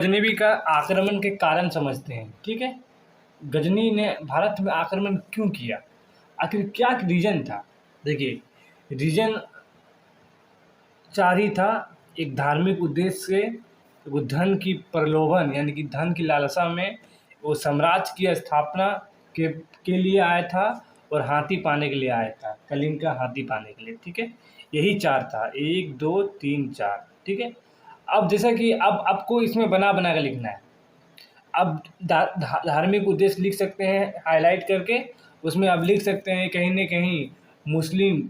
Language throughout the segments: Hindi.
गजनवी का आक्रमण के कारण समझते हैं। ठीक है, गजनी ने भारत में आक्रमण क्यों किया, आखिर क्या रीजन था। देखिए, रीजन चार ही था। एक धार्मिक उद्देश्य से, वो धन की प्रलोभन यानी कि धन की लालसा में वो साम्राज्य की स्थापना के लिए आया था, और हाथी पाने के लिए आया था, कलिंग का हाथी पाने के लिए। ठीक है, यही चार था, 1 2 3 4। ठीक है, अब जैसा कि अब आपको इसमें बना बना के लिखना है। अब धार्मिक उद्देश्य लिख सकते हैं हाईलाइट करके, उसमें आप लिख सकते हैं कहीं न कहीं मुस्लिम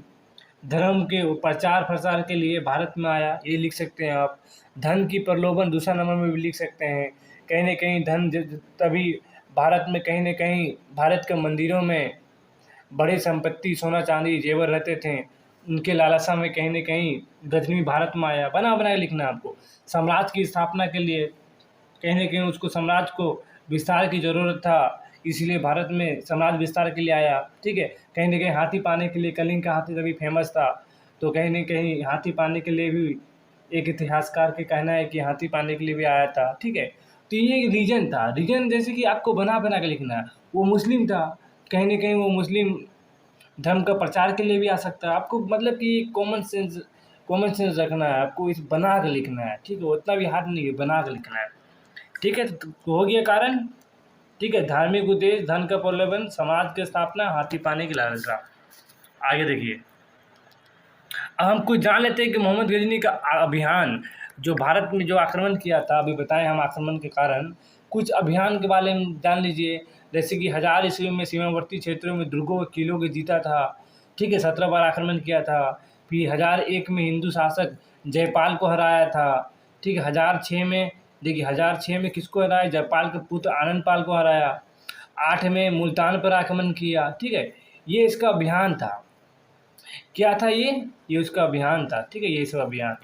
धर्म के प्रचार प्रसार के लिए भारत में आया, ये लिख सकते हैं आप। धन की प्रलोभन दूसरा नंबर में भी लिख सकते हैं। कहीं न कहीं तभी भारत में कहीं न कहीं भारत के मंदिरों में बड़े संपत्ति सोना चांदी जेवर रहते थे, उनके लालसा में कहीं न कहीं गजनी भारत में आया। बना बना के लिखना है आपको। साम्राज्य की स्थापना के लिए कहीं न कहीं उसको साम्राज्य को विस्तार की ज़रूरत था, इसलिए भारत में साम्राज्य विस्तार के लिए आया। ठीक है, कहीं न कहीं हाथी पाने के लिए, कलिंग का हाथी तभी फेमस था, तो कहीं न कहीं हाथी पाने के लिए भी एक इतिहासकार का कहना है कि हाथी पाने के लिए भी आया था। ठीक है, तो ये रीजन था। रीजन जैसे कि आपको बना बना के लिखना है। वो मुस्लिम था, कहीं न कहीं वो मुस्लिम धर्म का प्रचार के लिए भी आ सकता है। आपको मतलब कि कॉमन सेंस रखना है, आपको इस बना के लिखना है। ठीक है, उतना भी हार्ड नहीं है, बना के लिखना है। ठीक है, तो हो गया कारण। ठीक है, धार्मिक उद्देश्य, धन का प्रलोभन, समाज की स्थापना, हाथी पाने की लालसा। आगे देखिए, अब हम कुछ जान लेते हैं कि मोहम्मद गजनी का अभियान जो भारत में जो आक्रमण किया था, अभी बताएं हम आक्रमण के कारण। कुछ अभियान के बारे में जान लीजिए। जैसे कि 1000 ईस्वी में सीमावर्ती क्षेत्रों में दुर्गों किलों को जीता था। ठीक है, 17 बार आक्रमण किया था। फिर 1001 में हिंदू शासक जयपाल को हराया था। ठीक है, 1006 में, देखिए 1006 में किसको हराया, जयपाल के पुत्र आनंद पाल को हराया। 8 में मुल्तान पर आक्रमण किया। ठीक है, ये इसका अभियान था। क्या था ये उसका अभियान था। ठीक है, ये सब अभियान